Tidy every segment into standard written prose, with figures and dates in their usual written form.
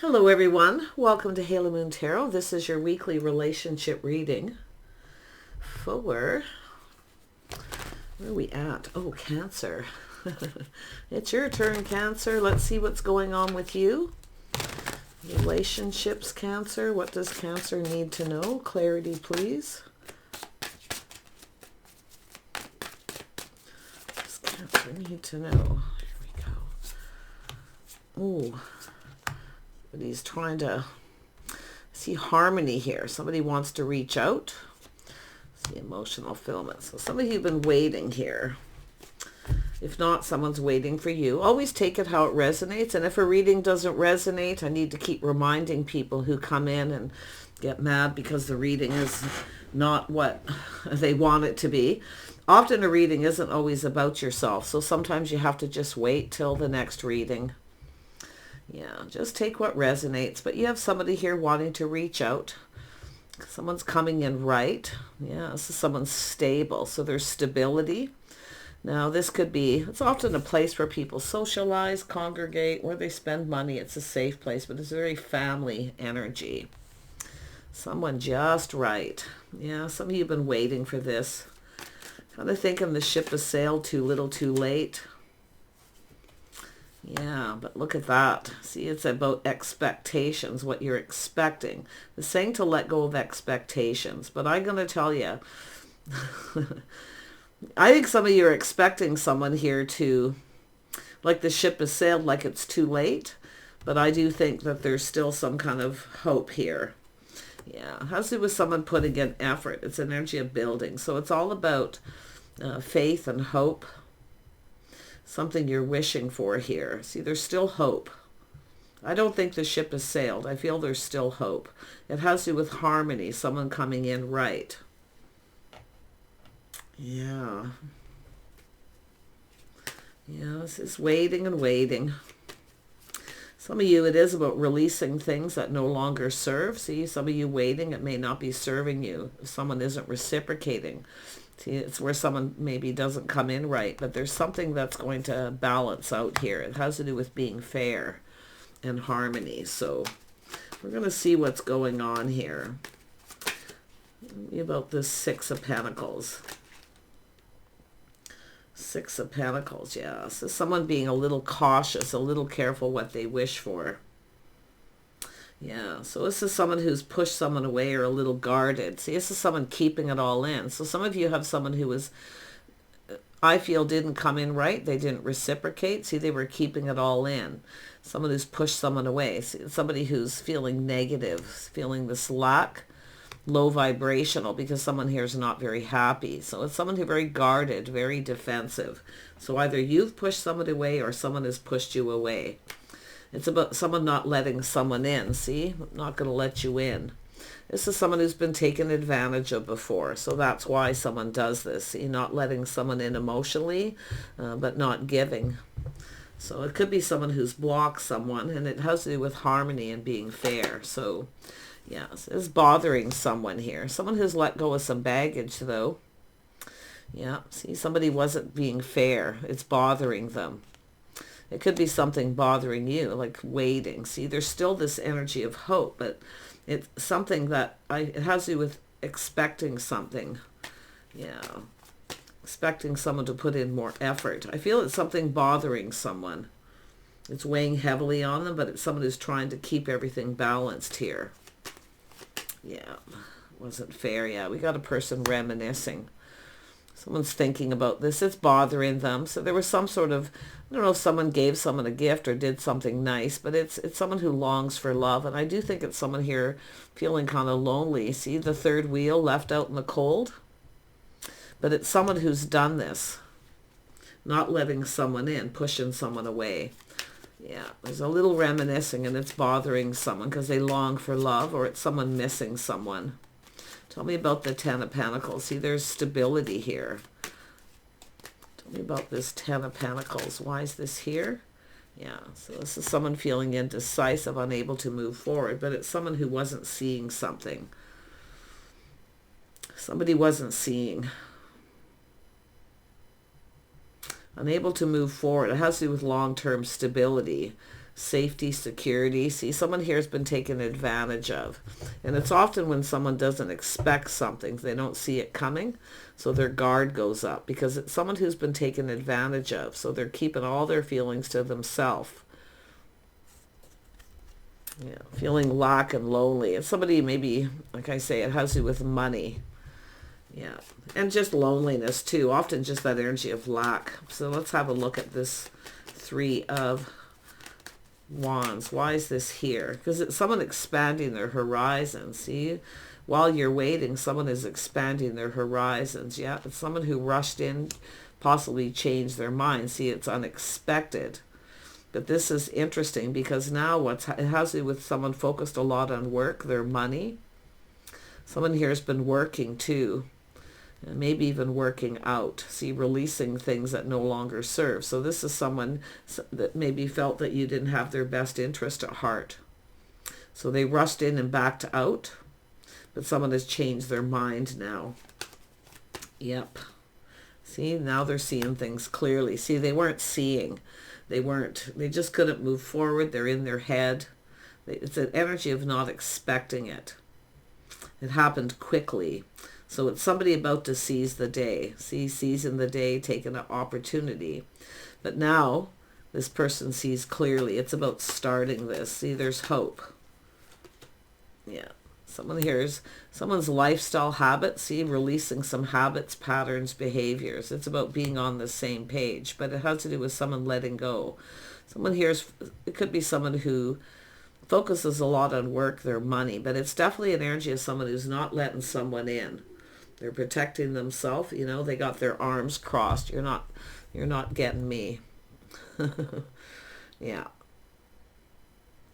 Hello everyone, welcome to Halo Moon Tarot. This is your weekly relationship reading for, where are we at? Oh, Cancer. It's your turn, Cancer. Let's see what's going on with you. Relationships, Cancer. What does Cancer need to know? Clarity, please. What does Cancer need to know? Here we go. Oh. But he's trying to see harmony here. Somebody wants to reach out. See emotional fulfillment. So some of you have been waiting here. If not, someone's waiting for you. Always take it how it resonates. And if a reading doesn't resonate, I need to keep reminding people who come in and get mad because the reading is not what they want it to be. Often a reading isn't always about yourself. So sometimes you have to just wait till the next reading. Yeah, just take what resonates. But you have somebody here wanting to reach out. Someone's coming in right. Yeah, this is someone stable. So there's stability. Now this could be, it's often a place where people socialize, congregate, where they spend money. It's a safe place, but it's very family energy. Someone just right. Yeah, some of you have been waiting for this. Kind of thinking the ship has sailed too little too late. Yeah, but look at that. See, it's about expectations, what you're expecting. It's saying to let go of expectations. But I'm going to tell you, I think some of you are expecting someone here to, like the ship has sailed, like it's too late. But I do think that there's still some kind of hope here. Yeah, it has to do with someone putting in effort. It's energy of building. So it's all about faith and hope. Something you're wishing for here. See, there's still hope. I don't think the ship has sailed. I feel there's still hope. It has to do with harmony, someone coming in right. Yeah. Yeah, this is waiting and waiting. Some of you, it is about releasing things that no longer serve. See, some of you waiting, it may not be serving you. If someone isn't reciprocating. See, it's where someone maybe doesn't come in right, but there's something that's going to balance out here. It has to do with being fair and harmony. So we're going to see what's going on here. About this Six of Pentacles. Six of Pentacles, yeah. So someone being a little cautious, a little careful what they wish for. Yeah, so this is someone who's pushed someone away or a little guarded. See, this is someone keeping it all in. So some of you have someone who was, I feel, didn't come in right. They didn't reciprocate. See, they were keeping it all in. Someone who's pushed someone away. See, somebody who's feeling negative, feeling this lack, low vibrational, because someone here is not very happy. So it's someone who's very guarded, very defensive. So either you've pushed someone away or someone has pushed you away. It's about someone not letting someone in. See, I'm not going to let you in. This is someone who's been taken advantage of before. So that's why someone does this. See, not letting someone in emotionally, but not giving. So it could be someone who's blocked someone, and it has to do with harmony and being fair. So yeah, it's bothering someone here. Someone who's let go of some baggage though. Yeah, see, somebody wasn't being fair. It's bothering them. It could be something bothering you, like waiting. See, there's still this energy of hope, but it's something that it has to do with expecting something. Yeah, expecting someone to put in more effort. I feel it's something bothering someone. It's weighing heavily on them, but it's someone who's trying to keep everything balanced here. Yeah, wasn't fair. Yeah, we got a person reminiscing. Someone's thinking about this. It's bothering them. So there was some sort of, I don't know if someone gave someone a gift or did something nice, but it's someone who longs for love. And I do think it's someone here feeling kind of lonely. See the third wheel left out in the cold? But it's someone who's done this. Not letting someone in, pushing someone away. Yeah, there's a little reminiscing and it's bothering someone because they long for love, or it's someone missing someone. Tell me about the Ten of Pentacles. See, there's stability here. Tell me about this Ten of Pentacles. Why is this here? Yeah, so this is someone feeling indecisive, unable to move forward, but it's someone who wasn't seeing something. Somebody wasn't seeing. Unable to move forward. It has to do with long-term stability. safety, security. See, someone here has been taken advantage of. And it's often when someone doesn't expect something, they don't see it coming, so their guard goes up because it's someone who's been taken advantage of. So they're keeping all their feelings to themselves. Yeah, feeling lack and lonely. It's somebody maybe, like I say, it has to do with money. Yeah, and just loneliness too. Often just that energy of lack. So let's have a look at this Three of Wands. Why is this here? Because it's someone expanding their horizons. See, while you're waiting, someone is expanding their horizons. Yeah, it's someone who rushed in, possibly changed their mind. See, it's unexpected. But this is interesting because now it has to do with someone focused a lot on work, their money. Someone here has been working too. And maybe even working out. See, releasing things that no longer serve. So this is someone that maybe felt that you didn't have their best interest at heart. So they rushed in and backed out. But someone has changed their mind now. Yep. See, now they're seeing things clearly. See, they weren't seeing. They just couldn't move forward. They're in their head. It's an energy of not expecting it. It happened quickly. So it's somebody about to seize the day. See, seizing the day, taking an opportunity. But now, this person sees clearly. It's about starting this. See, there's hope. Yeah. Someone hears someone's lifestyle habits. See, releasing some habits, patterns, behaviors. It's about being on the same page. But it has to do with someone letting go. Someone hears, it could be someone who focuses a lot on work, their money. But it's definitely an energy of someone who's not letting someone in. They're protecting themselves. You know, they got their arms crossed. You're not getting me. Yeah.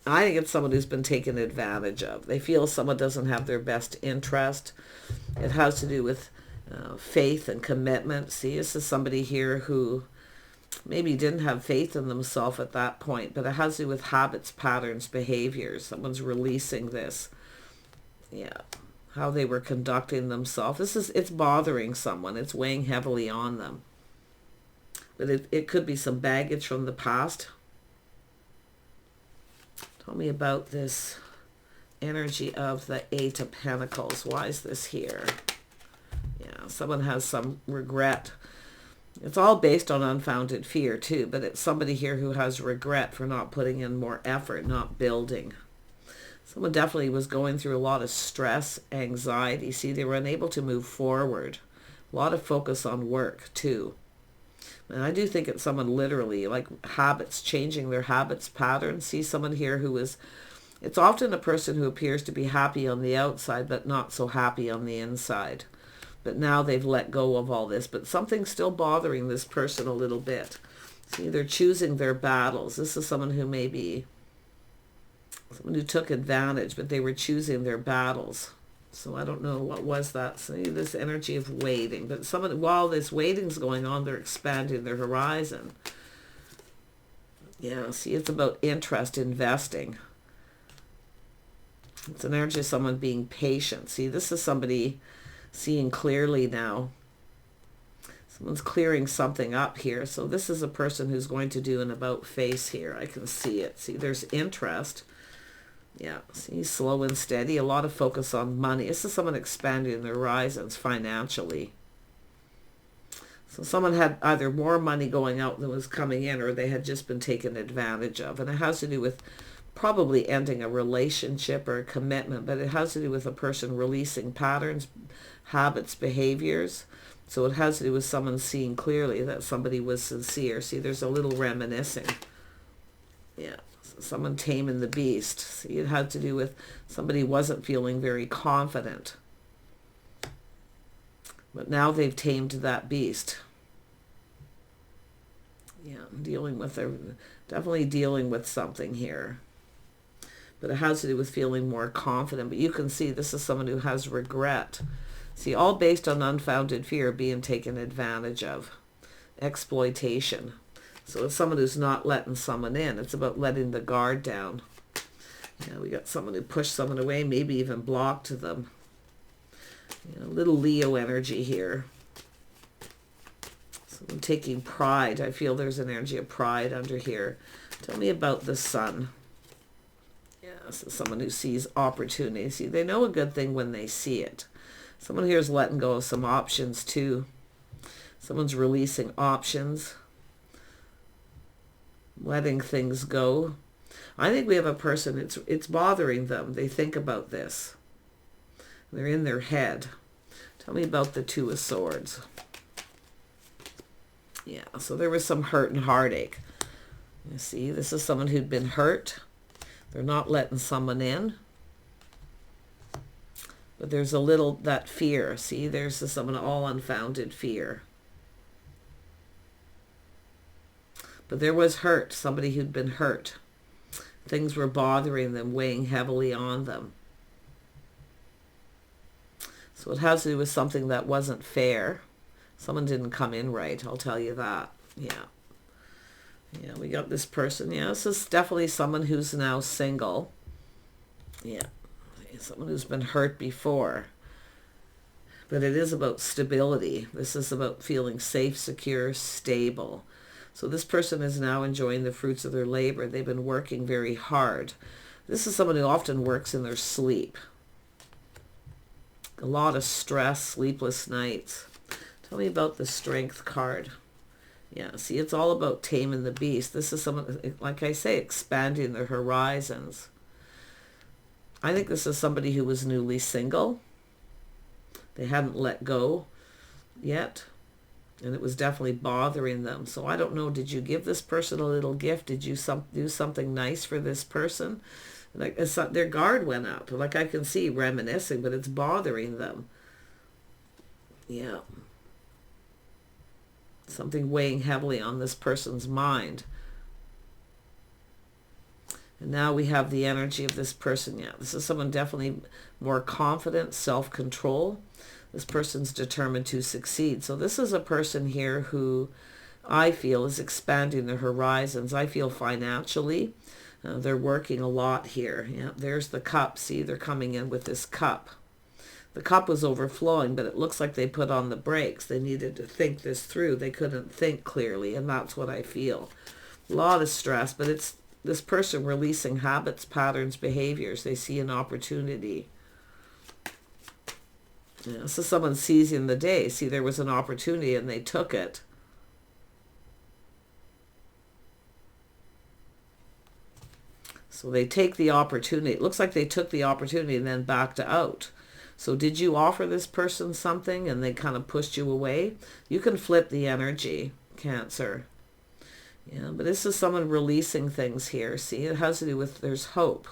I think it's someone who's been taken advantage of. They feel someone doesn't have their best interest. It has to do with faith and commitment. See, this is somebody here who maybe didn't have faith in themselves at that point, but it has to do with habits, patterns, behaviors. Someone's releasing this. Yeah. How they were conducting themselves. It's bothering someone. It's weighing heavily on them. But it could be some baggage from the past. Tell me about this energy of the Eight of Pentacles. Why is this here? Yeah, someone has some regret. It's all based on unfounded fear too, but it's somebody here who has regret for not putting in more effort, not building. Someone definitely was going through a lot of stress, anxiety. See, they were unable to move forward. A lot of focus on work too. And I do think it's someone literally, like habits, changing their habits, patterns. See, someone here who is, it's often a person who appears to be happy on the outside, but not so happy on the inside. But now they've let go of all this. But something's still bothering this person a little bit. See, they're choosing their battles. This is someone who may be someone who took advantage, but they were choosing their battles. So I don't know what was that. See, this energy of waiting. But someone, while this waiting's going on, they're expanding their horizon. Yeah, see, it's about interest, investing. It's an energy of someone being patient. See, this is somebody seeing clearly now. Someone's clearing something up here. So this is a person who's going to do an about face here. I can see it. See, there's interest. Yeah, see, slow and steady. A lot of focus on money. This is someone expanding their horizons financially. So someone had either more money going out than was coming in, or they had just been taken advantage of. And it has to do with probably ending a relationship or a commitment, but it has to do with a person releasing patterns, habits, behaviors. So it has to do with someone seeing clearly that somebody was sincere. See, there's a little reminiscing. Yeah. Someone taming the beast. See, it had to do with somebody wasn't feeling very confident. But now they've tamed that beast. Yeah, definitely dealing with something here. But it has to do with feeling more confident. But you can see this is someone who has regret. See, all based on unfounded fear, being taken advantage of. Exploitation. So it's someone who's not letting someone in. It's about letting the guard down. Yeah, we got someone who pushed someone away, maybe even blocked them. You know, little Leo energy here. Someone taking pride. I feel there's an energy of pride under here. Tell me about the sun. Yeah, this is someone who sees opportunity. See, they know a good thing when they see it. Someone here is letting go of some options too. Someone's releasing options, letting things go. I think we have a person, it's bothering them. They think about this. They're in their head. Tell me about the Two of Swords. Yeah, so there was some hurt and heartache. You see, this is someone who'd been hurt. They're not letting someone in. But there's a little, that fear. See, there's someone, all unfounded fear. But there was hurt, somebody who'd been hurt. Things were bothering them, weighing heavily on them. So it has to do with something that wasn't fair. Someone didn't come in right, I'll tell you that. Yeah. Yeah, we got this person. Yeah, this is definitely someone who's now single. Yeah. Someone who's been hurt before. But it is about stability. This is about feeling safe, secure, stable. So this person is now enjoying the fruits of their labor. They've been working very hard. This is someone who often works in their sleep. A lot of stress, sleepless nights. Tell me about the Strength card. Yeah, see, it's all about taming the beast. This is someone, like I say, expanding their horizons. I think this is somebody who was newly single. They hadn't let go yet. And it was definitely bothering them. So I don't know, did you give this person a little gift? Did you do something nice for this person? Like their guard went up. Like I can see reminiscing, but it's bothering them. Yeah. Something weighing heavily on this person's mind. And now we have the energy of this person. Yeah, this is someone definitely more confident, self-control. This person's determined to succeed. So this is a person here who I feel is expanding their horizons. I feel financially. They're working a lot here. Yeah, there's the cup. See, they're coming in with this cup. The cup was overflowing, but it looks like they put on the brakes. They needed to think this through. They couldn't think clearly, and that's what I feel. A lot of stress, but it's this person releasing habits, patterns, behaviors. They see an opportunity. Yeah, so someone seizing the day. See, there was an opportunity and they took it. So they take the opportunity. It looks like they took the opportunity and then backed out. So did you offer this person something and they kind of pushed you away? You can flip the energy, Cancer. Yeah, but this is someone releasing things here. See, it has to do with there's hope.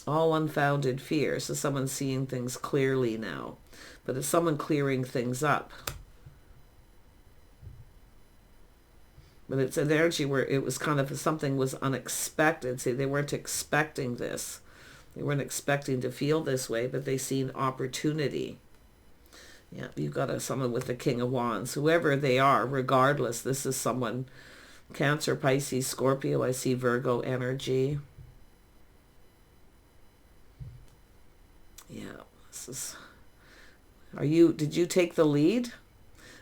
All unfounded fear. So someone seeing things clearly now. But it's someone clearing things up. But it's an energy where it was kind of something was unexpected. See, they weren't expecting this. They weren't expecting to feel this way, but they seen opportunity. Yeah, you've got someone with the King of Wands. Whoever they are, regardless, this is someone, Cancer, Pisces, Scorpio. I see Virgo energy. Yeah, this is... did you take the lead?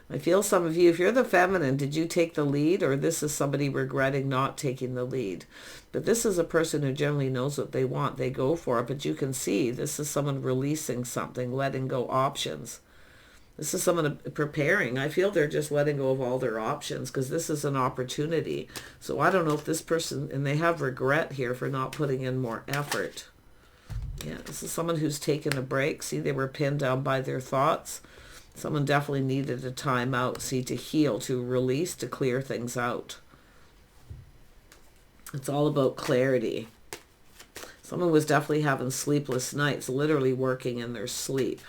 I feel some of you, if you're the feminine, did you take the lead, or this is somebody regretting not taking the lead? But this is a person who generally knows what they want. They go for it, but you can see this is someone releasing something, letting go options. This is someone preparing. I feel they're just letting go of all their options because this is an opportunity. So I don't know if this person, and they have regret here for not putting in more effort. Yeah, this is someone who's taken a break. See, they were pinned down by their thoughts. Someone definitely needed a time out, see, to heal, to release, to clear things out. It's all about clarity. Someone was definitely having sleepless nights, literally working in their sleep.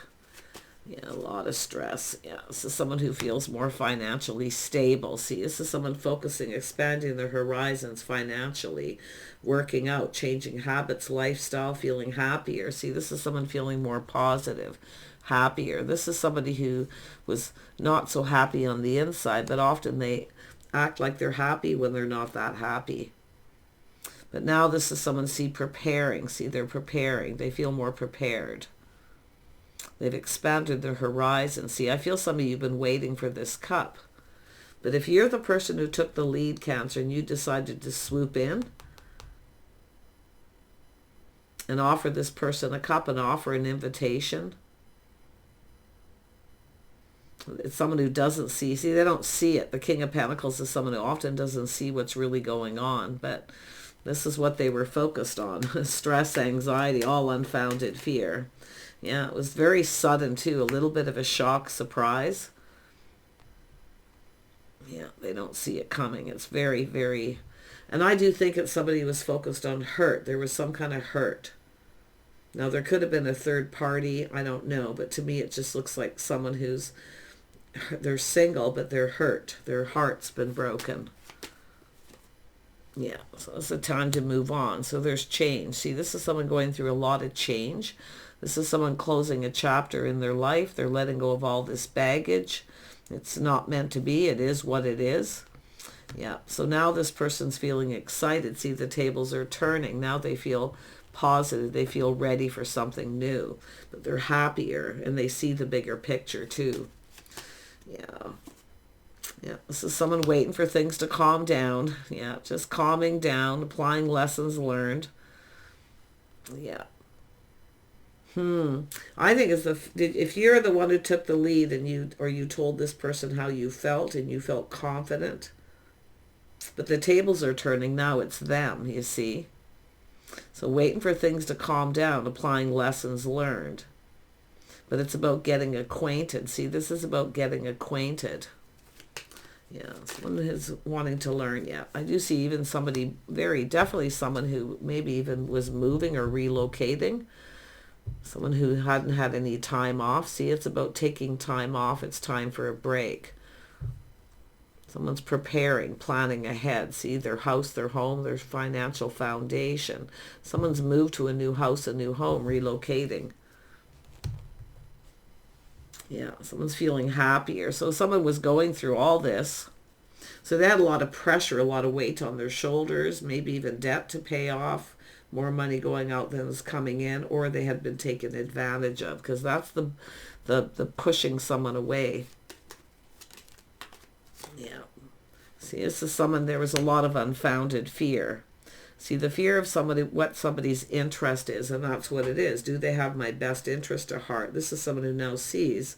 Yeah, a lot of stress. Yeah, this is someone who feels more financially stable. See, this is someone focusing, expanding their horizons financially, working out, changing habits, lifestyle, feeling happier. See, this is someone feeling more positive, happier. This is somebody who was not so happy on the inside, but often they act like they're happy when they're not that happy. But now this is someone, see, preparing. See, they're preparing. They feel more prepared. They've expanded their horizon. See, I feel some of you have been waiting for this cup. But if you're the person who took the lead, Cancer, and you decided to swoop in and offer this person a cup and offer an invitation, it's someone who doesn't see. See, they don't see it. The King of Pentacles is someone who often doesn't see what's really going on. But this is what they were focused on. Stress, anxiety, all unfounded fear. Yeah, it was very sudden too. A little bit of a shock, surprise. Yeah, they don't see it coming. It's very, very... And I do think it's somebody who was focused on hurt. There was some kind of hurt. Now, there could have been a third party. I don't know. But to me, it just looks like someone who's... They're single, but they're hurt. Their heart's been broken. Yeah, so it's a time to move on. So there's change. See, this is someone going through a lot of change. This is someone closing a chapter in their life. They're letting go of all this baggage. It's not meant to be. It is what it is. Yeah, so now this person's feeling excited. See, the tables are turning. Now they feel positive. They feel ready for something new. But they're happier, and they see the bigger picture too. Yeah. Yeah, this is someone waiting for things to calm down. Yeah, just calming down, applying lessons learned. Yeah. I think it's if you're the one who took the lead and you told this person how you felt and you felt confident, but the tables are turning now, it's them, you see. So waiting for things to calm down, applying lessons learned. But it's about getting acquainted. See, this is about getting acquainted. Yeah, someone who's wanting to learn. Yeah, I do see even somebody, definitely someone who maybe even was moving or relocating. Someone who hadn't had any time off. See, it's about taking time off. It's time for a break. Someone's preparing, planning ahead. See, their house, their home, their financial foundation. Someone's moved to a new house, a new home, relocating. Yeah, someone's feeling happier. So someone was going through all this. So they had a lot of pressure, a lot of weight on their shoulders, maybe even debt to pay off, more money going out than was coming in, or they had been taken advantage of, because that's the pushing someone away. Yeah. See, this is someone, there was a lot of unfounded fear. See, the fear of somebody, what somebody's interest is, and that's what it is. Do they have my best interest at heart? This is someone who now sees.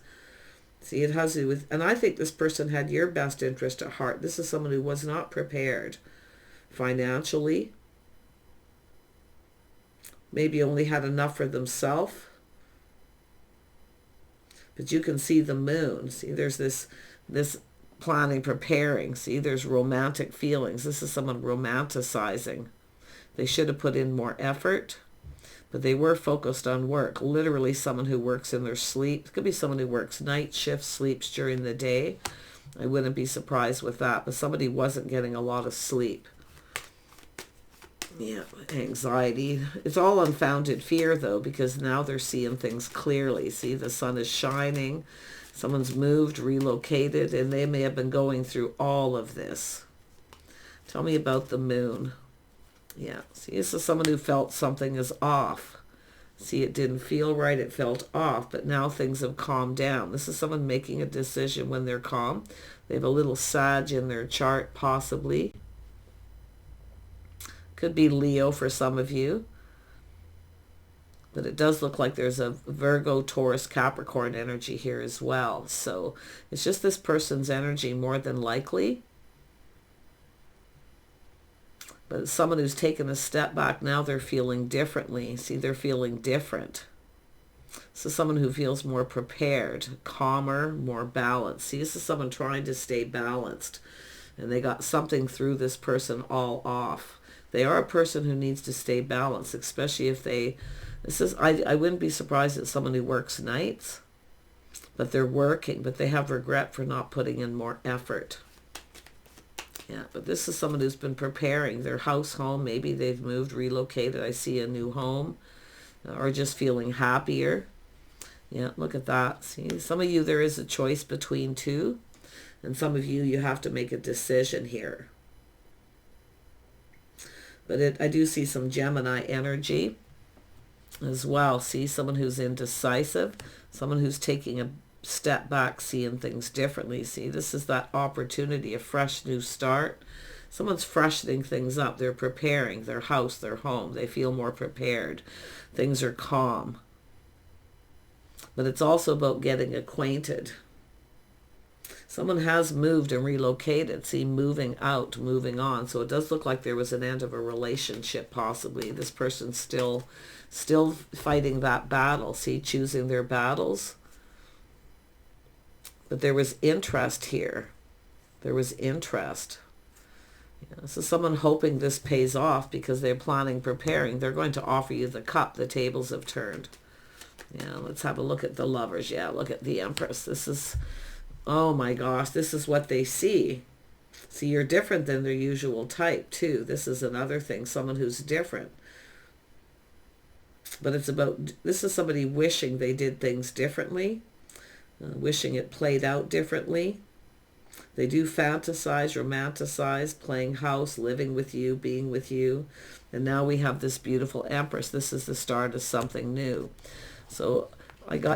See, it has to do with, and I think this person had your best interest at heart. This is someone who was not prepared financially. Maybe only had enough for themselves. But you can see the moon. See, there's this planning, preparing. See, there's romantic feelings. This is someone romanticizing. They should have put in more effort, but they were focused on work. Literally someone who works in their sleep. It could be someone who works night shifts, sleeps during the day. I wouldn't be surprised with that, but somebody wasn't getting a lot of sleep. Yeah, anxiety. It's all unfounded fear, though, because now they're seeing things clearly. See, the sun is shining. Someone's moved, relocated, and they may have been going through all of this. Tell me about the moon. Yeah, see, this is someone who felt something is off. See, it didn't feel right, it felt off, but now things have calmed down. This is someone making a decision when they're calm. They have a little Sag in their chart, possibly. Could be Leo for some of you. But it does look like there's a Virgo, Taurus, Capricorn energy here as well. So it's just this person's energy more than likely. But someone who's taken a step back, now they're feeling differently. See, they're feeling different. So someone who feels more prepared, calmer, more balanced. See, this is someone trying to stay balanced. And they got something through this person all off. They are a person who needs to stay balanced, especially if they... I wouldn't be surprised at someone who works nights, but they're working, but they have regret for not putting in more effort. Yeah, but this is someone who's been preparing their house, home. Maybe they've moved, relocated. I see a new home, or just feeling happier. Yeah, look at that. See, some of you, there is a choice between two, and some of you, you have to make a decision here. But I do see some Gemini energy as well. See, someone who's indecisive, someone who's taking a step back, seeing things differently. See, this is that opportunity, a fresh new start. Someone's freshening things up. They're preparing their house, their home. They feel more prepared. Things are calm. But it's also about getting acquainted. Someone has moved and relocated. See, moving out, moving on. So it does look like there was an end of a relationship, possibly. This person's still fighting that battle. See, choosing their battles. But there was interest here. There was interest. Yeah, so someone hoping this pays off because they're planning, preparing. They're going to offer you the cup. The tables have turned. Yeah, let's have a look at the Lovers. Yeah, look at the Empress. This is, oh my gosh, this is what they see. See, you're different than their usual type, too. This is another thing, someone who's different. But it's about, this is somebody wishing they did things differently, wishing it played out differently. They do fantasize, romanticize, playing house, living with you, being with you. And now we have this beautiful Empress. This is the start of something new. So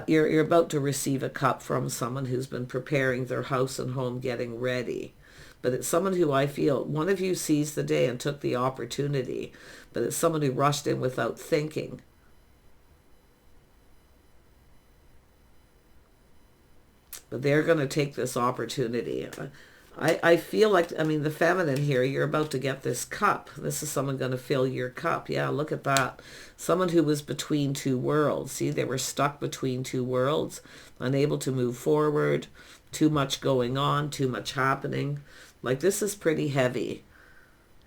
you're about to receive a cup from someone who's been preparing their house and home, getting ready. But it's someone who I feel, one of you seized the day and took the opportunity, but it's someone who rushed in without thinking. But they're going to take this opportunity. I feel like, I mean, the feminine here, you're about to get this cup. This is someone going to fill your cup. Yeah, look at that. Someone who was between two worlds. See, they were stuck between two worlds, unable to move forward, too much going on, too much happening. Like, this is pretty heavy.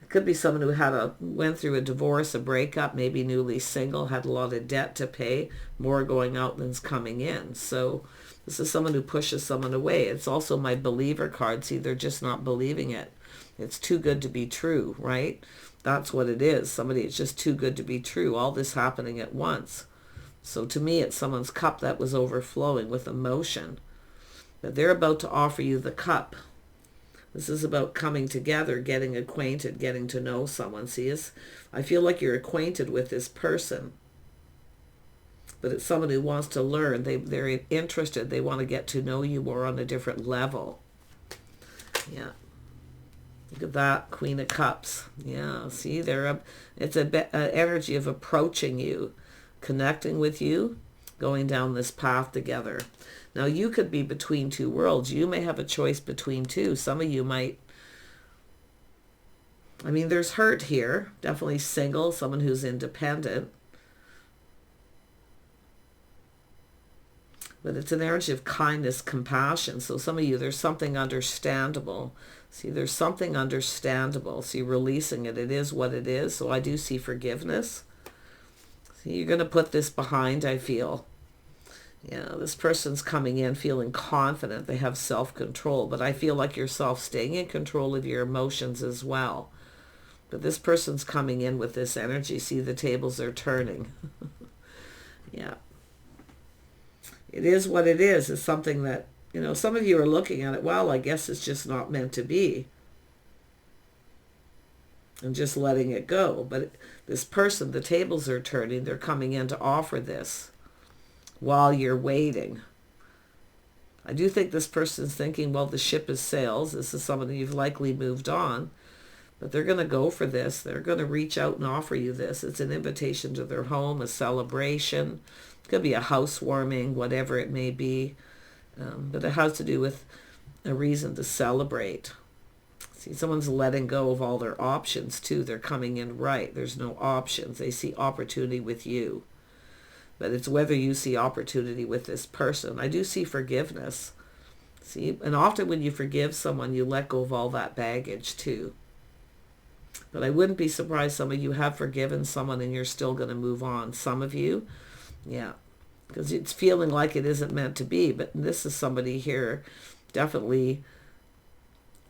It could be someone who went through a divorce, a breakup, maybe newly single, had a lot of debt to pay, more going out than's coming in. So this is someone who pushes someone away. It's also my believer card. See, they're just not believing it. It's too good to be true, right? That's what it is. Somebody, it's just too good to be true. All this happening at once. So to me, it's someone's cup that was overflowing with emotion. But they're about to offer you the cup. This is about coming together, getting acquainted, getting to know someone. See, I feel like you're acquainted with this person. But it's someone who wants to learn. They're interested. They want to get to know you more on a different level. Yeah. Look at that, Queen of Cups. Yeah, see, it's an energy of approaching you, connecting with you, going down this path together. Now, you could be between two worlds. You may have a choice between two. Some of you might, I mean, there's hurt here. Definitely single, someone who's independent. But it's an energy of kindness, compassion. So some of you, there's something understandable. See, there's something understandable. See, releasing it. It is what it is. So I do see forgiveness. See, you're going to put this behind, I feel. Yeah, this person's coming in feeling confident. They have self-control. But I feel like yourself staying in control of your emotions as well. But this person's coming in with this energy. See, the tables are turning. Yeah. It is what it is. It's something that, you know, some of you are looking at it, well, I guess it's just not meant to be. And just letting it go. But this person, the tables are turning. They're coming in to offer this while you're waiting. I do think this person's thinking, well, the ship has sailed. This is someone that you've likely moved on. But they're going to go for this. They're going to reach out and offer you this. It's an invitation to their home, a celebration. It could be a housewarming, whatever it may be. But it has to do with a reason to celebrate. See, someone's letting go of all their options, too. They're coming in right. There's no options. They see opportunity with you. But it's whether you see opportunity with this person. I do see forgiveness. See, and often when you forgive someone, you let go of all that baggage, too. But I wouldn't be surprised some of you have forgiven someone and you're still going to move on. Some of you, yeah, because it's feeling like it isn't meant to be. But this is somebody here definitely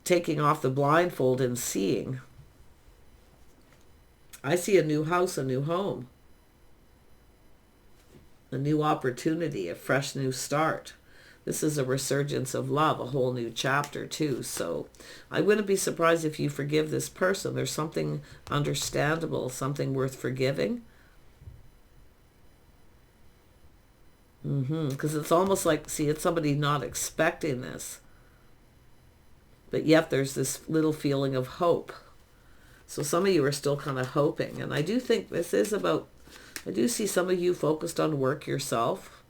taking off the blindfold and seeing. I see a new house, a new home, a new opportunity, a fresh new start. This is a resurgence of love, a whole new chapter too. So I wouldn't be surprised if you forgive this person. There's something understandable, something worth forgiving. Because it's almost like, see, it's somebody not expecting this. But yet there's this little feeling of hope. So some of you are still kind of hoping. And I do think this is about, I do see some of you focused on work yourself,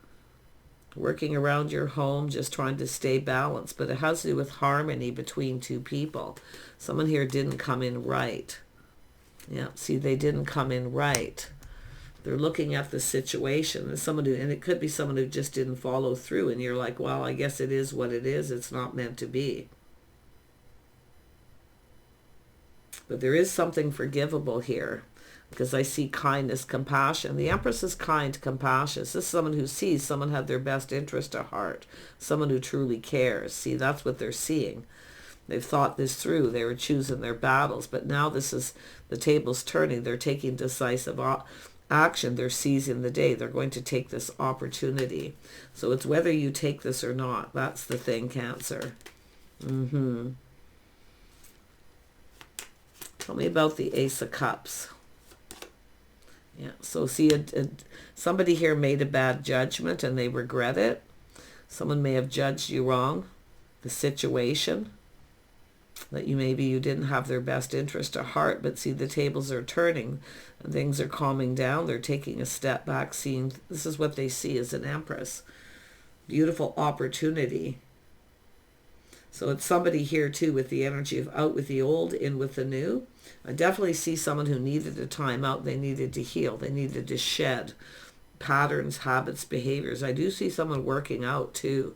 working around your home, just trying to stay balanced. But it has to do with harmony between two people. Someone here didn't come in right. Yeah, see, they didn't come in right. They're looking at the situation. And someone who, and it could be someone who just didn't follow through. And you're like, well, I guess it is what it is. It's not meant to be. But there is something forgivable here, because I see kindness, compassion. The Empress is kind, compassionate. This is someone who sees someone had their best interest at heart, someone who truly cares. See, that's what they're seeing. They've thought this through. They were choosing their battles. But now this is, the table's turning. They're taking decisive action. They're seizing the day. They're going to take this opportunity. So it's whether you take this or not. That's the thing, Cancer. Tell me about the Ace of Cups. Yeah, so see, somebody here made a bad judgment and they regret it. Someone may have judged you wrong. The situation, that maybe you didn't have their best interest at heart, but see, the tables are turning and things are calming down. They're taking a step back, seeing, this is what they see as an Empress. Beautiful opportunity. So it's somebody here too with the energy of out with the old, in with the new. I definitely see someone who needed a time out. They needed to heal. They needed to shed patterns, habits, behaviors. I do see someone working out too.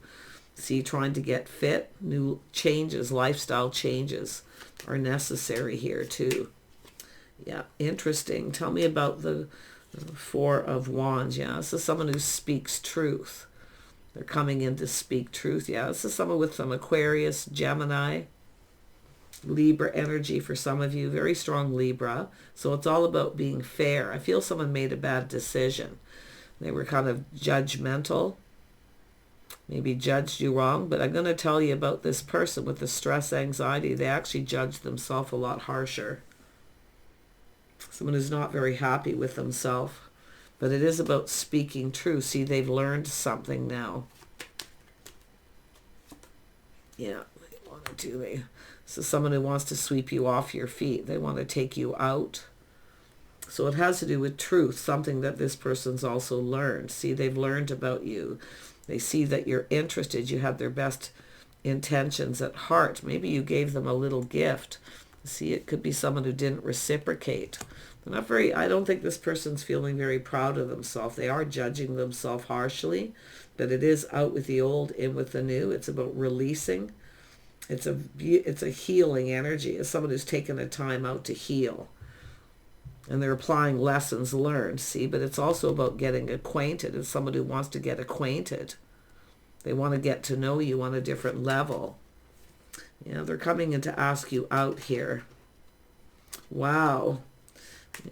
See, trying to get fit. New changes, lifestyle changes are necessary here too. Yeah, interesting. Tell me about the Four of Wands. Yeah, this is someone who speaks truth. They're coming in to speak truth. Yeah, this is someone with some Aquarius, Gemini, Libra energy for some of you. Very strong Libra. So it's all about being fair. I feel someone made a bad decision. They were kind of judgmental. Maybe judged you wrong. But I'm going to tell you about this person with the stress, anxiety. They actually judged themselves a lot harsher. Someone who's not very happy with themselves. But it is about speaking truth. See, they've learned something now. Yeah, they want to do it. So someone who wants to sweep you off your feet. They want to take you out. So it has to do with truth, something that this person's also learned. See, they've learned about you. They see that you're interested. You have their best intentions at heart. Maybe you gave them a little gift. See, it could be someone who didn't reciprocate. They're not very, I don't think this person's feeling very proud of themselves. They are judging themselves harshly, but it is out with the old, in with the new. It's about releasing. It's a healing energy. It's someone who's taken a time out to heal. And they're applying lessons learned, see? But it's also about getting acquainted. It's someone who wants to get acquainted. They want to get to know you on a different level. Yeah, they're coming in to ask you out here. Wow.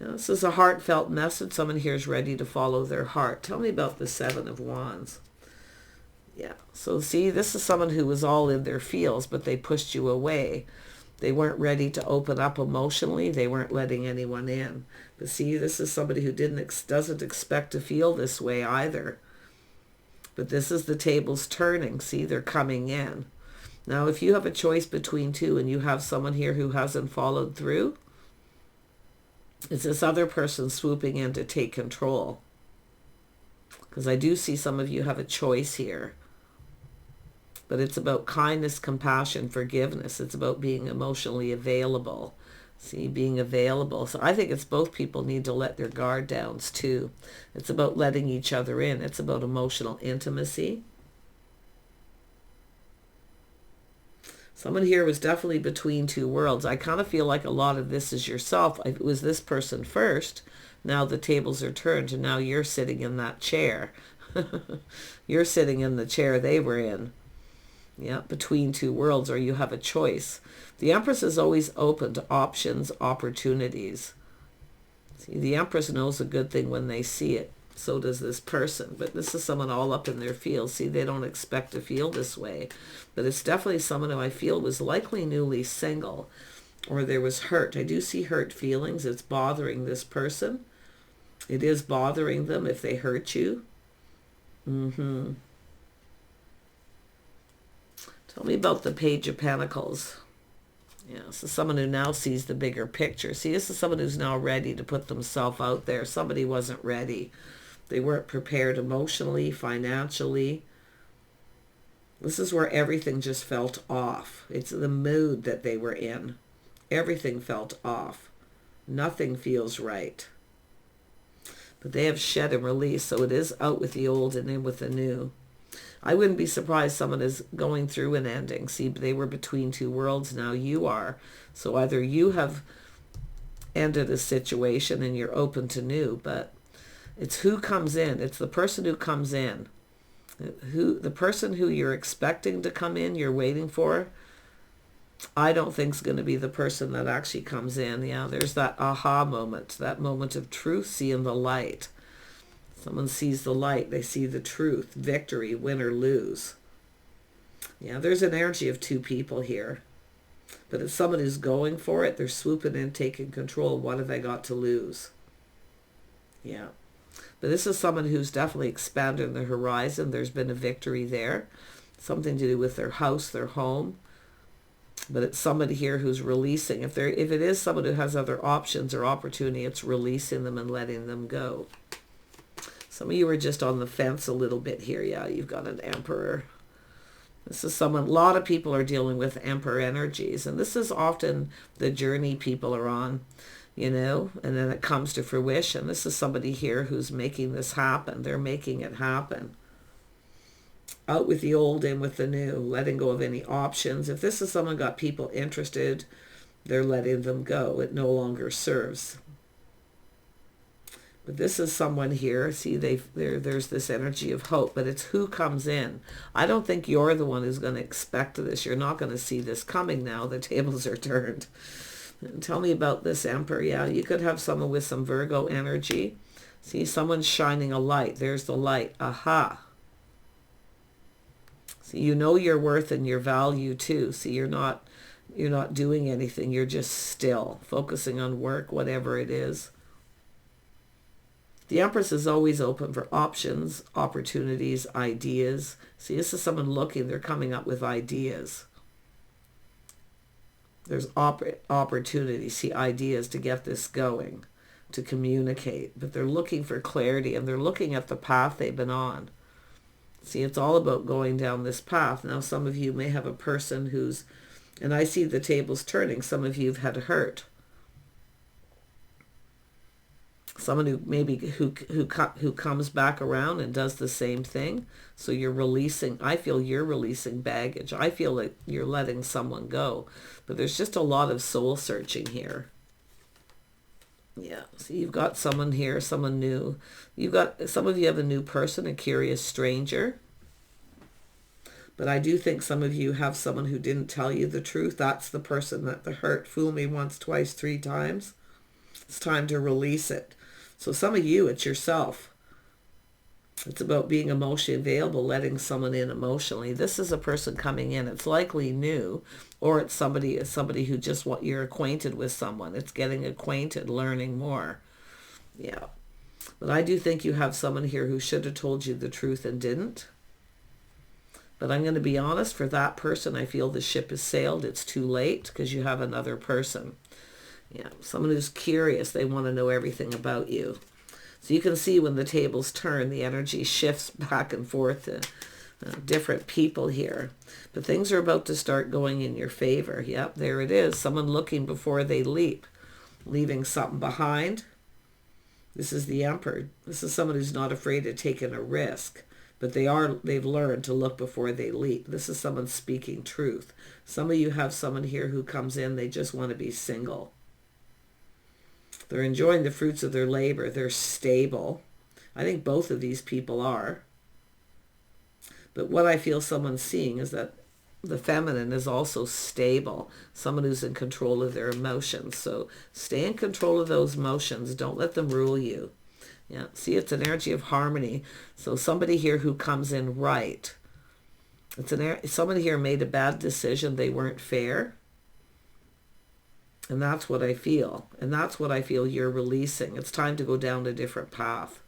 Yeah, this is a heartfelt message. Someone here is ready to follow their heart. Tell me about the Seven of Wands. Yeah, so see, this is someone who was all in their feels, but they pushed you away. They weren't ready to open up emotionally. They weren't letting anyone in. But see, this is somebody who doesn't expect to feel this way either. But this is the tables turning. See, they're coming in. Now, if you have a choice between two and you have someone here who hasn't followed through, it's this other person swooping in to take control. Because I do see some of you have a choice here. But it's about kindness, compassion, forgiveness. It's about being emotionally available. See, being available. So I think it's both people need to let their guard down too. It's about letting each other in. It's about emotional intimacy. Someone here was definitely between two worlds. I kind of feel like a lot of this is yourself. It was this person first. Now the tables are turned and now you're sitting in that chair. You're sitting in the chair they were in. Yeah, between two worlds, or you have a choice. The Empress is always open to options, opportunities. See, the Empress knows a good thing when they see it. So does this person. But this is someone all up in their field. See, they don't expect to feel this way. But it's definitely someone who I feel was likely newly single. Or there was hurt. I do see hurt feelings. It's bothering this person. It is bothering them if they hurt you. Mm-hmm. Tell me about the Page of Pentacles. Yeah, so someone who now sees the bigger picture. See, this is someone who's now ready to put themselves out there. Somebody wasn't ready. They weren't prepared emotionally, financially. This is where everything just felt off. It's the mood that they were in. Everything felt off. Nothing feels right. But they have shed and released, so it is out with the old and in with the new. I wouldn't be surprised someone is going through an ending. See, they were between two worlds. Now you are. So either you have ended a situation and you're open to new, but it's who comes in. It's the person who comes in. The person who you're expecting to come in, you're waiting for, I don't think is going to be the person that actually comes in. Yeah, there's that aha moment, that moment of truth, seeing the light. Someone sees the light, they see the truth, victory, win or lose. Yeah, there's an energy of two people here. But it's someone who's going for it. They're swooping in, taking control. What have they got to lose? Yeah. But this is someone who's definitely expanded the horizon. There's been a victory there. Something to do with their house, their home. But it's somebody here who's releasing. If it is someone who has other options or opportunity, it's releasing them and letting them go. Some of you are just on the fence a little bit here. Yeah, you've got an Emperor. This is someone, a lot of people are dealing with Emperor energies. And this is often the journey people are on, you know, and then it comes to fruition. This is somebody here who's making this happen. They're making it happen. Out with the old, in with the new, letting go of any options. If this is someone got people interested, they're letting them go. It no longer serves. But this is someone here, see, there's this energy of hope, but it's who comes in. I don't think you're the one who's going to expect this. You're not going to see this coming now. The tables are turned. Tell me about this Emperor. Yeah, you could have someone with some Virgo energy. See, someone's shining a light. There's the light. Aha. See, you know your worth and your value too. See, you're not doing anything. You're just still focusing on work, whatever it is. The Empress is always open for options, opportunities, ideas. See, this is someone looking. They're coming up with ideas. There's opportunity, see, ideas to get this going, to communicate. But they're looking for clarity, and they're looking at the path they've been on. See, it's all about going down this path. Now, some of you may have a person who's, and I see the tables turning, some of you have had hurt. Someone who maybe who comes back around and does the same thing. So you're releasing, I feel you're releasing baggage. I feel like you're letting someone go. But there's just a lot of soul searching here. Yeah, so you've got someone here, someone new. Some of you have a new person, a curious stranger. But I do think some of you have someone who didn't tell you the truth. That's the person that the hurt. Fool me once, twice, three times. It's time to release it. So some of you, it's yourself. It's about being emotionally available, letting someone in emotionally. This is a person coming in. It's likely new, or it's somebody who just you're acquainted with someone. It's getting acquainted, learning more. Yeah. But I do think you have someone here who should have told you the truth and didn't. But I'm going to be honest, for that person, I feel the ship has sailed. It's too late because you have another person. Yeah, someone who's curious. They want to know everything about you. So you can see when the tables turn, the energy shifts back and forth to different people here. But things are about to start going in your favor. Yep, there it is. Someone looking before they leap, leaving something behind. This is the Emperor. This is someone who's not afraid of taking a risk. But they've learned to look before they leap. This is someone speaking truth. Some of you have someone here who comes in, they just want to be single. They're enjoying the fruits of their labor. They're stable. I think both of these people are. But what I feel someone's seeing is that the feminine is also stable. Someone who's in control of their emotions. So stay in control of those emotions. Don't let them rule you. Yeah, see, it's an energy of harmony. So somebody here who comes in right. Somebody here made a bad decision. They weren't fair. And that's what I feel. And that's what I feel you're releasing. It's time to go down a different path.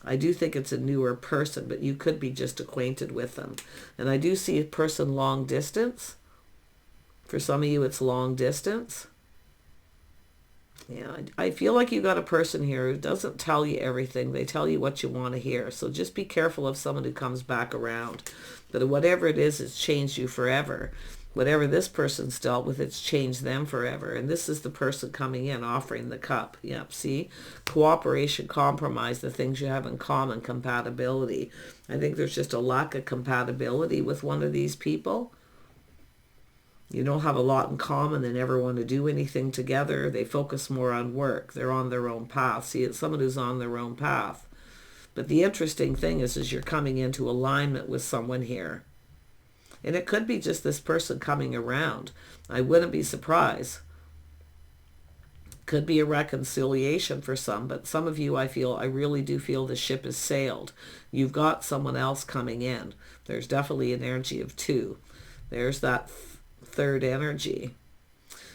I do think it's a newer person, but you could be just acquainted with them. And I do see a person long distance. For some of you, it's long distance. Yeah, I feel like you got a person here who doesn't tell you everything. They tell you what you want to hear. So just be careful of someone who comes back around. But whatever it is, it's changed you forever. Whatever this person's dealt with, it's changed them forever. And this is the person coming in, offering the cup. Yep, see? Cooperation, compromise, the things you have in common, compatibility. I think there's just a lack of compatibility with one of these people. You don't have a lot in common. They never want to do anything together. They focus more on work. They're on their own path. See, it's someone who's on their own path. But the interesting thing is you're coming into alignment with someone here. And it could be just this person coming around. I wouldn't be surprised. Could be a reconciliation for some, but some of you, I really do feel the ship has sailed. You've got someone else coming in. There's definitely an energy of two. There's that third energy.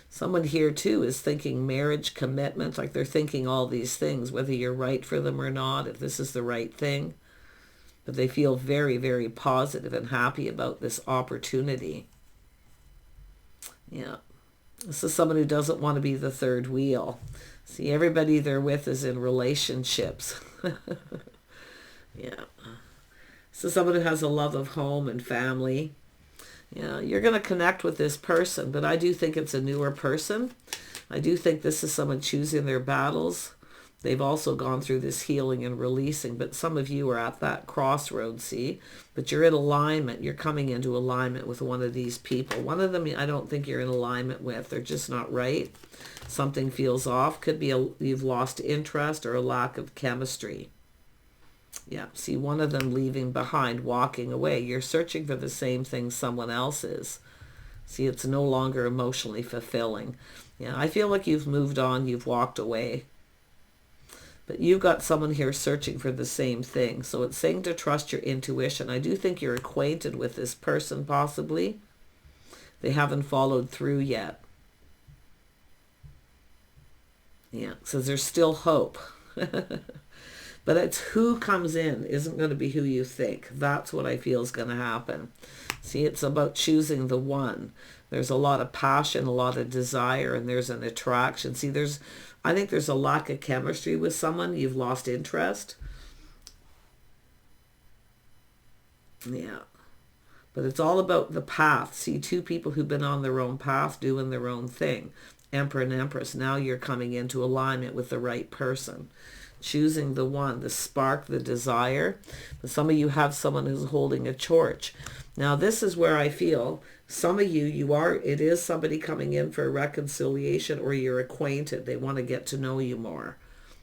Someone here too is thinking marriage, commitment, like they're thinking all these things, whether you're right for them or not, if this is the right thing. But they feel very, very positive and happy about this opportunity. Yeah. This is someone who doesn't want to be the third wheel. See, everybody they're with is in relationships. Yeah. This is someone who has a love of home and family. Yeah, you're going to connect with this person, but I do think it's a newer person. I do think this is someone choosing their battles. They've also gone through this healing and releasing, but some of you are at that crossroads, see? But you're in alignment. You're coming into alignment with one of these people. One of them I don't think you're in alignment with. They're just not right. Something feels off. Could be you've lost interest or a lack of chemistry. Yeah, see, one of them leaving behind, walking away. You're searching for the same thing someone else is. See, it's no longer emotionally fulfilling. Yeah, I feel like you've moved on, you've walked away. But you've got someone here searching for the same thing. So it's saying to trust your intuition. I do think you're acquainted with this person, possibly. They haven't followed through yet. Yeah, it says there's still hope. But it's who comes in isn't going to be who you think. That's what I feel is going to happen. See, it's about choosing the one. There's a lot of passion, a lot of desire, and there's an attraction. See, I think there's a lack of chemistry with someone. You've lost interest. Yeah. But it's all about the path. See, two people who've been on their own path doing their own thing. Emperor and Empress. Now you're coming into alignment with the right person. Choosing the one, the spark, the desire. But some of you have someone who's holding a torch. Now this is where I feel some of it is somebody coming in for a reconciliation, or you're acquainted. They want to get to know you more.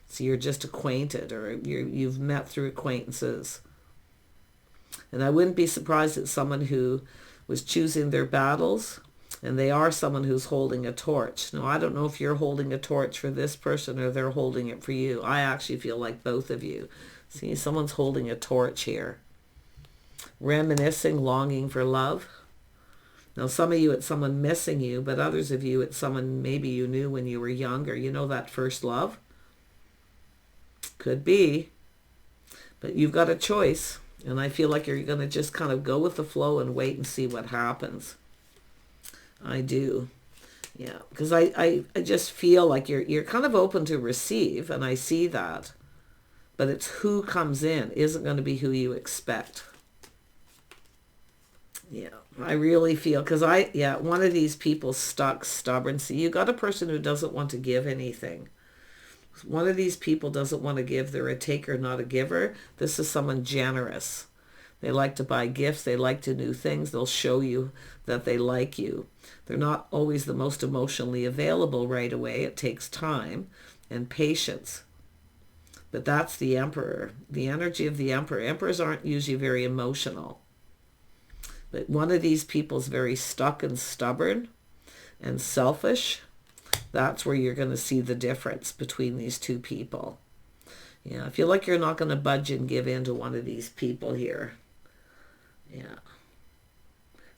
So you're just acquainted, or you've met through acquaintances. And I wouldn't be surprised at someone who was choosing their battles. And they are someone who's holding a torch. Now, I don't know if you're holding a torch for this person or they're holding it for you. I actually feel like both of you. See, someone's holding a torch here. Reminiscing, longing for love. Now, some of you, it's someone missing you, but others of you, it's someone maybe you knew when you were younger. You know that first love? Could be. But you've got a choice. And I feel like you're going to just kind of go with the flow and wait and see what happens. I do. Yeah, because I just feel like you're kind of open to receive, and I see that. But it's who comes in isn't going to be who you expect. Yeah, I really feel, because one of these people stuck, stubborn. See, you got a person who doesn't want to give anything. One of these people doesn't want to give. They're a taker, not a giver. This is someone generous. They like to buy gifts. They like to do things. They'll show you that they like you. They're not always the most emotionally available right away. It takes time and patience. But that's the Emperor. The energy of the Emperor. Emperors aren't usually very emotional. But one of these people is very stuck and stubborn and selfish. That's where you're going to see the difference between these two people. Yeah, I feel like you're not going to budge and give in to one of these people here. Yeah.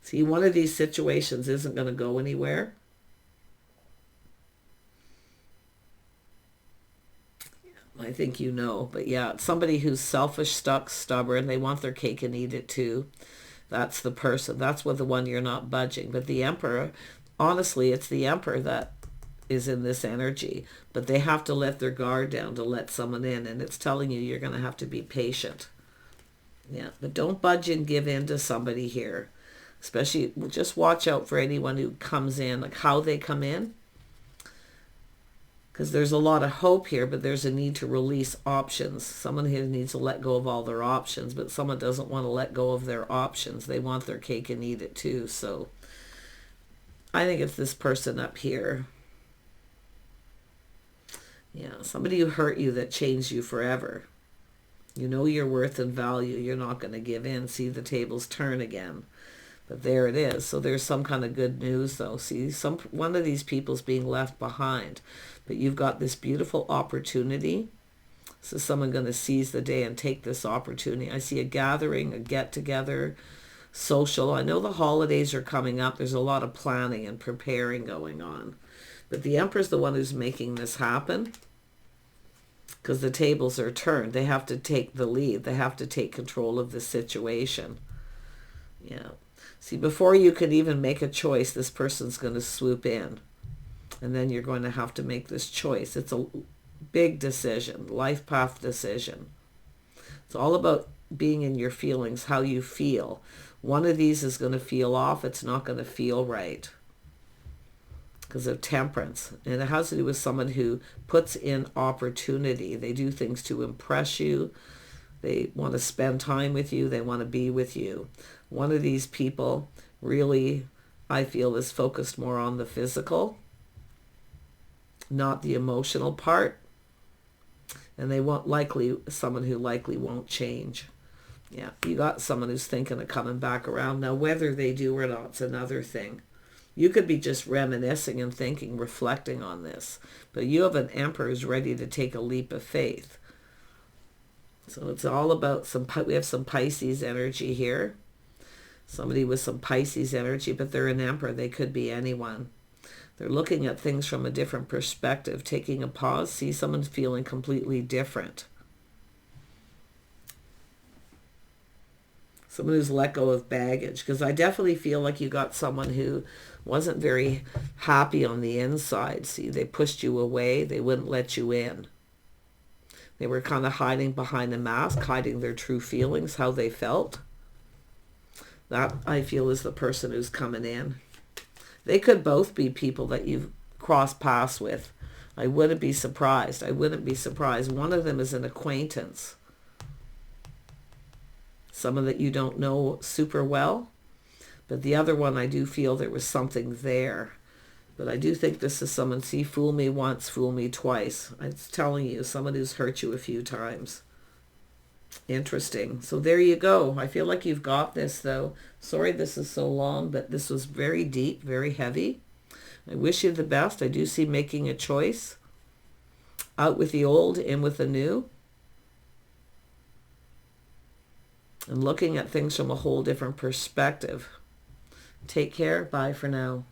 See, one of these situations isn't going to go anywhere. I think you know. But yeah, it's somebody who's selfish, stuck, stubborn. They want their cake and eat it too. That's the person. That's what the one you're not budging. But the Emperor, honestly, it's the Emperor that is in this energy. But they have to let their guard down to let someone in. And it's telling you you're going to have to be patient. Yeah, but don't budge and give in to somebody here. Especially, just watch out for anyone who comes in, like how they come in. Because there's a lot of hope here, but there's a need to release options. Someone here needs to let go of all their options, but someone doesn't want to let go of their options. They want their cake and eat it too. So I think it's this person up here. Yeah, somebody who hurt you that changed you forever. You know your worth and value. You're not going to give in. See the tables turn again. But there it is. So there's some kind of good news, though. See, one of these people's being left behind. But you've got this beautiful opportunity. So someone going to seize the day and take this opportunity. I see a gathering, a get-together, social. I know the holidays are coming up. There's a lot of planning and preparing going on. But the Emperor's the one who's making this happen. Because the tables are turned. They have to take the lead. They have to take control of the situation. Yeah. See, before you can even make a choice, this person's going to swoop in. And then you're going to have to make this choice. It's a big decision, life path decision. It's all about being in your feelings, how you feel. One of these is going to feel off. It's not going to feel right because of temperance. And it has to do with someone who puts in opportunity. They do things to impress you. They want to spend time with you. They want to be with you. One of these people really, I feel, is focused more on the physical, not the emotional part. And they want someone who likely won't change. Yeah, you got someone who's thinking of coming back around. Now, whether they do or not, it's another thing. You could be just reminiscing and thinking, reflecting on this. But you have an Emperor who's ready to take a leap of faith. So it's all about we have some Pisces energy here. Somebody with some Pisces energy, but they're an Emperor. They could be anyone. They're looking at things from a different perspective, taking a pause, see someone feeling completely different. Someone who's let go of baggage. Because I definitely feel like you got someone who wasn't very happy on the inside. See, they pushed you away. They wouldn't let you in. They were kind of hiding behind a mask, hiding their true feelings, how they felt. That, I feel, is the person who's coming in. They could both be people that you've crossed paths with. I wouldn't be surprised. I wouldn't be surprised. One of them is an acquaintance. Someone that you don't know super well. But the other one, I do feel there was something there. But I do think this is someone, see, fool me once, fool me twice. I'm telling you, someone who's hurt you a few times. Interesting. So there you go. I feel like you've got this, though. Sorry this is so long, but this was very deep, very heavy. I wish you the best. I do see making a choice. Out with the old, in with the new. And looking at things from a whole different perspective. Take care. Bye for now.